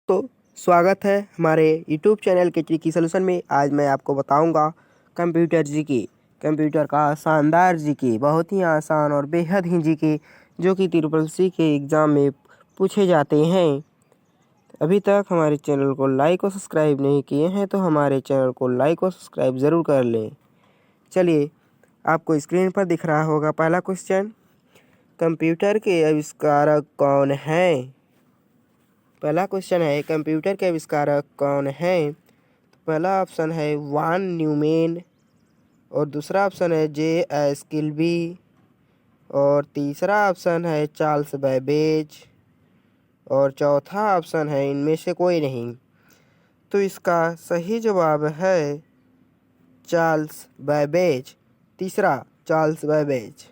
तो स्वागत है हमारे YouTube चैनल के ट्रिकी सॉल्यूशन में। आज मैं आपको बताऊंगा कंप्यूटर जीके, कंप्यूटर का शानदार जीके, बहुत ही आसान और बेहद ही जीके जो कि ट्रिपल के एग्ज़ाम में पूछे जाते हैं। अभी तक हमारे चैनल को लाइक और सब्सक्राइब नहीं किए हैं तो हमारे चैनल को लाइक और सब्सक्राइब ज़रूर कर लें। चलिए, आपको स्क्रीन पर दिख रहा होगा पहला क्वेश्चन, कंप्यूटर के आविष्कारक कौन हैं? पहला क्वेश्चन है, कंप्यूटर के आविष्कारक कौन हैं? तो पहला ऑप्शन है वान न्यूमैन, और दूसरा ऑप्शन है J.S. किल्बी, और तीसरा ऑप्शन है चार्ल्स बैबेज, और चौथा ऑप्शन है इनमें से कोई नहीं। तो इसका सही जवाब है चार्ल्स बैबेज, तीसरा चार्ल्स बैबेज।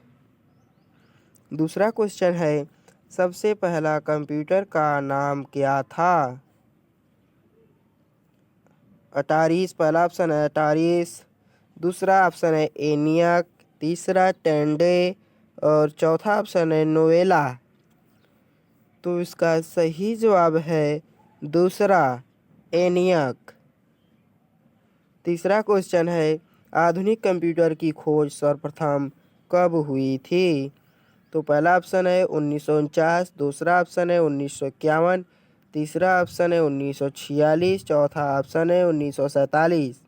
दूसरा क्वेश्चन है, सबसे पहला कंप्यूटर का नाम क्या था? अटारीस पहला ऑप्शन है अटारीस, दूसरा ऑप्शन है एनियक, तीसरा टेंडे, और चौथा ऑप्शन है नोवेला। तो इसका सही जवाब है दूसरा एनियक। तीसरा क्वेश्चन है, आधुनिक कंप्यूटर की खोज सर्वप्रथम कब हुई थी? तो पहला ऑप्शन है 1949, दूसरा ऑप्शन है 1951, तीसरा ऑप्शन है 1946, चौथा ऑप्शन है 1947।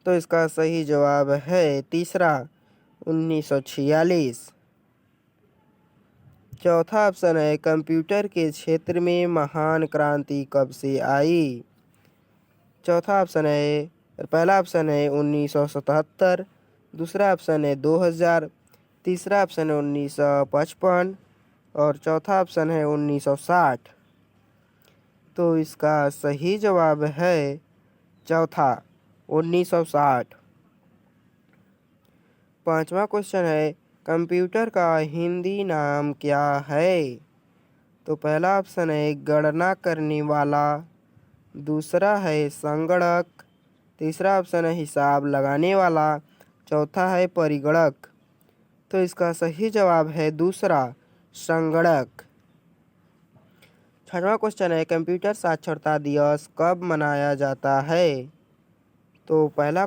तो इसका सही जवाब है तीसरा 1946। चौथा ऑप्शन है, कंप्यूटर के क्षेत्र में महान क्रांति कब से आई? चौथा ऑप्शन है, पहला ऑप्शन है 1977, दूसरा ऑप्शन है 2000, तीसरा ऑप्शन है 1955, और चौथा ऑप्शन है 1960। तो इसका सही जवाब है चौथा 1960। पांचवा क्वेश्चन है, कंप्यूटर का हिंदी नाम क्या है? तो पहला ऑप्शन है गणना करने वाला, दूसरा है संगणक, तीसरा ऑप्शन है हिसाब लगाने वाला, चौथा है परिगणक। तो इसका सही जवाब है दूसरा संगणक। छठवां क्वेश्चन है, कंप्यूटर साक्षरता दिवस कब मनाया जाता है? तो पहला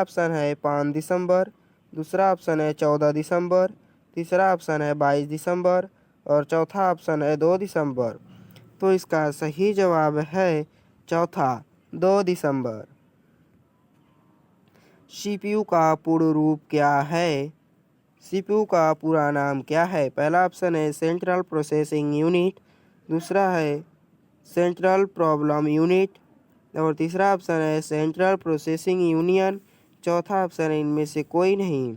ऑप्शन है 5 दिसंबर, दूसरा ऑप्शन है 14 दिसंबर, तीसरा ऑप्शन है 22 दिसंबर, और चौथा ऑप्शन है 2 दिसंबर। तो इसका सही जवाब है चौथा 2 दिसंबर। सीपीयू का पूर्ण रूप क्या है? सीपीयू का पूरा नाम क्या है? पहला ऑप्शन है सेंट्रल प्रोसेसिंग यूनिट, दूसरा है सेंट्रल प्रॉब्लम यूनिट, और तीसरा ऑप्शन है सेंट्रल प्रोसेसिंग यूनियन, चौथा ऑप्शन है इनमें से कोई नहीं।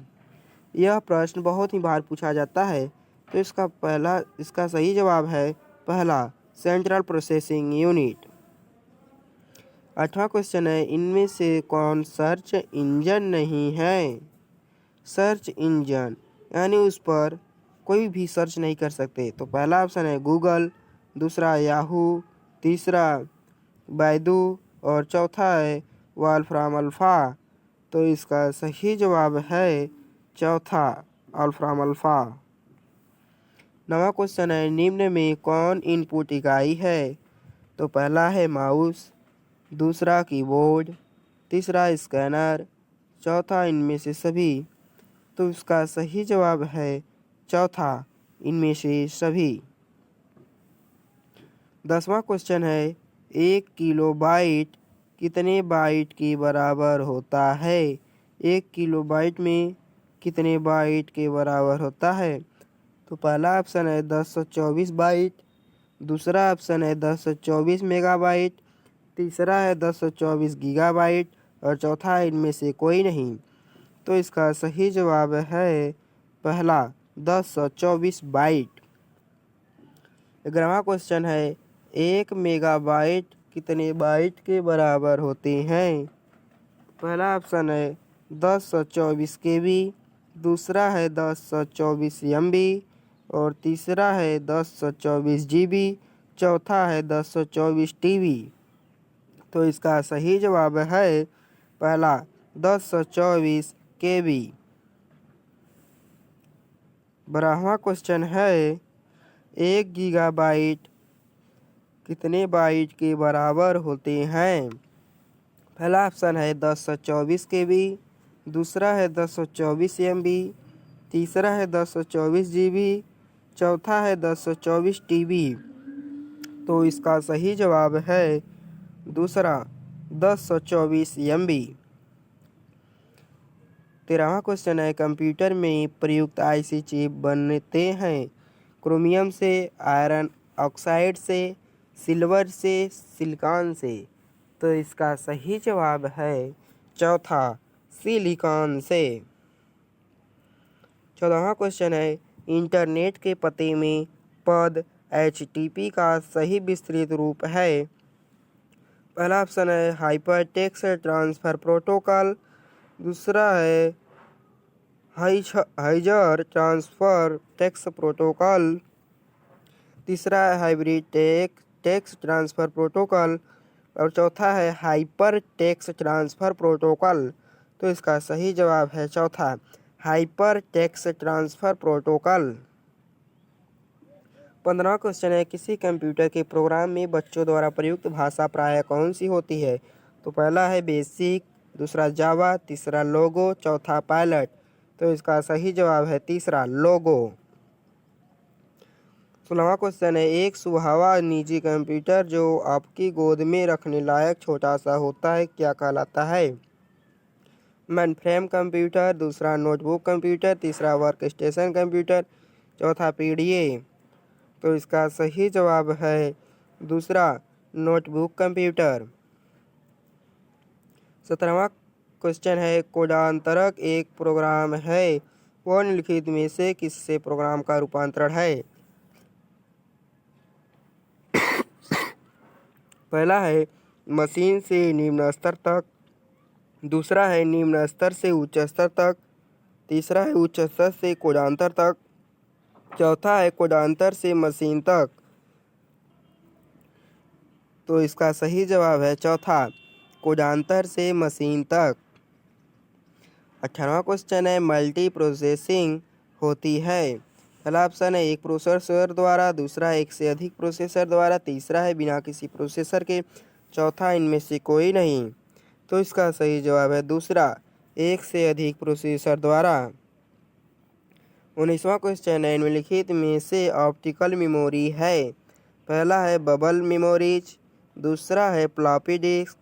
यह प्रश्न बहुत ही बार पूछा जाता है, तो इसका सही जवाब है पहला सेंट्रल प्रोसेसिंग यूनिट। आठवां क्वेश्चन है, इनमें से कौन सर्च इंजन नहीं है? सर्च इंजन यानी उस पर कोई भी सर्च नहीं कर सकते। तो पहला ऑप्शन है गूगल, दूसरा याहू, तीसरा बैदू, और चौथा है वॉल्फ्राम अल्फ़ा। तो इसका सही जवाब है चौथा वॉल्फ्राम अल्फ़ा। नवा क्वेश्चन है, निम्न में कौन इनपुट इकाई है? तो पहला है माउस, दूसरा कीबोर्ड, तीसरा स्कैनर, चौथा इनमें से सभी। तो इसका सही जवाब है चौथा इनमें से सभी। 10वां क्वेश्चन है, 1 किलोबाइट कितने बाइट के बराबर होता है? 1 किलोबाइट में कितने बाइट के बराबर होता है? तो पहला ऑप्शन है 1024 बाइट, दूसरा ऑप्शन है 1024 मेगाबाइट, तीसरा है 1024 गीगाबाइट, और चौथा इनमें से कोई नहीं। तो इसका सही जवाब है पहला 1024 बाइट। 11वां क्वेश्चन है, 1 मेगाबाइट कितने बाइट के बराबर होते हैं? पहला ऑप्शन है 1024 KB, दूसरा है 1024 MB, और तीसरा है 1024 GB, चौथा है 1024 TB। तो इसका सही जवाब है पहला 1024 KB। 12वां क्वेश्चन है, 1 गीगाबाइट कितने बाइट के बराबर होते हैं? पहला ऑप्शन है 1024 KB, दूसरा है 1024 MB, तीसरा है 1024 GB, चौथा है 1024 TB। तो इसका सही जवाब है दूसरा 1024 MB। 13वां क्वेश्चन है कंप्यूटर में प्रयुक्त IC चिप बनते हैं क्रोमियम से, आयरन ऑक्साइड से, सिल्वर से, सिलिकॉन से। तो इसका सही जवाब है चौथा सिलिकॉन से। 14वां क्वेश्चन है इंटरनेट के पते में पद HTTP का सही विस्तृत रूप है। पहला ऑप्शन है हाइपर टेक्स्ट ट्रांसफ़र प्रोटोकॉल, दूसरा है हाइपर ट्रांसफ़र टेक्स्ट प्रोटोकॉल, तीसरा है हाइब्रिड टेक्स्ट ट्रांसफ़र प्रोटोकॉल और चौथा है हाइपर टेक्स्ट ट्रांसफ़र प्रोटोकॉल। तो इसका सही जवाब है चौथा हाइपर टेक्स्ट ट्रांसफ़र प्रोटोकॉल। 15वां क्वेश्चन है किसी कंप्यूटर के प्रोग्राम में बच्चों द्वारा प्रयुक्त भाषा प्रायः कौन सी होती है? तो पहला है बेसिक, दूसरा जावा, तीसरा लोगो, चौथा पायलट। तो इसका सही जवाब है तीसरा लोगो। 16वां क्वेश्चन है एक सुहावा निजी कंप्यूटर जो आपकी गोद में रखने लायक छोटा सा होता है क्या कहलाता है? मेनफ्रेम कंप्यूटर, दूसरा नोटबुक कंप्यूटर, तीसरा वर्क स्टेशन कंप्यूटर, चौथा PDA। तो इसका सही जवाब है दूसरा नोटबुक कंप्यूटर। 17वां क्वेश्चन है कोडांतरक एक प्रोग्राम है वह निम्नलिखित में से किससे प्रोग्राम का रूपांतरण है? पहला है मशीन से निम्न स्तर तक, दूसरा है निम्न स्तर से उच्च स्तर तक, तीसरा है उच्च स्तर से कोडांतर तक, चौथा है कोडांतर से मशीन तक। तो इसका सही जवाब है चौथा कोडांतर से मशीन तक। 18वां क्वेश्चन है मल्टी प्रोसेसिंग होती है। पहला ऑप्शन है एक प्रोसेसर द्वारा, दूसरा एक से अधिक प्रोसेसर द्वारा, तीसरा है बिना किसी प्रोसेसर के, चौथा इनमें से कोई नहीं। तो इसका सही जवाब है दूसरा एक से अधिक प्रोसेसर द्वारा। 19वां क्वेश्चन है निम्नलिखित में से ऑप्टिकल मेमोरी है। पहला है बबल मेमोरीज, दूसरा है फ्लॉपी डिस्क,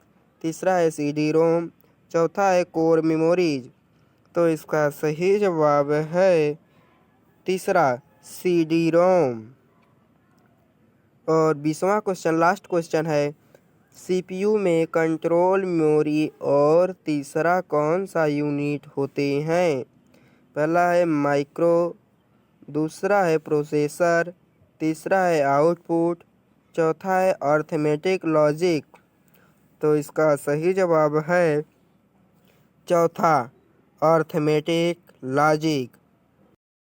तीसरा है CD-ROM, चौथा है कोर मेमोरीज। तो इसका सही जवाब है तीसरा CD-ROM। और 20वां क्वेश्चन लास्ट क्वेश्चन है CPU में कंट्रोल मेमोरी और तीसरा कौन सा यूनिट होते हैं? पहला है माइक्रो, दूसरा है प्रोसेसर, तीसरा है आउटपुट, चौथा है अर्थमेटिक लॉजिक। तो इसका सही जवाब है चौथा अर्थमेटिक लॉजिक।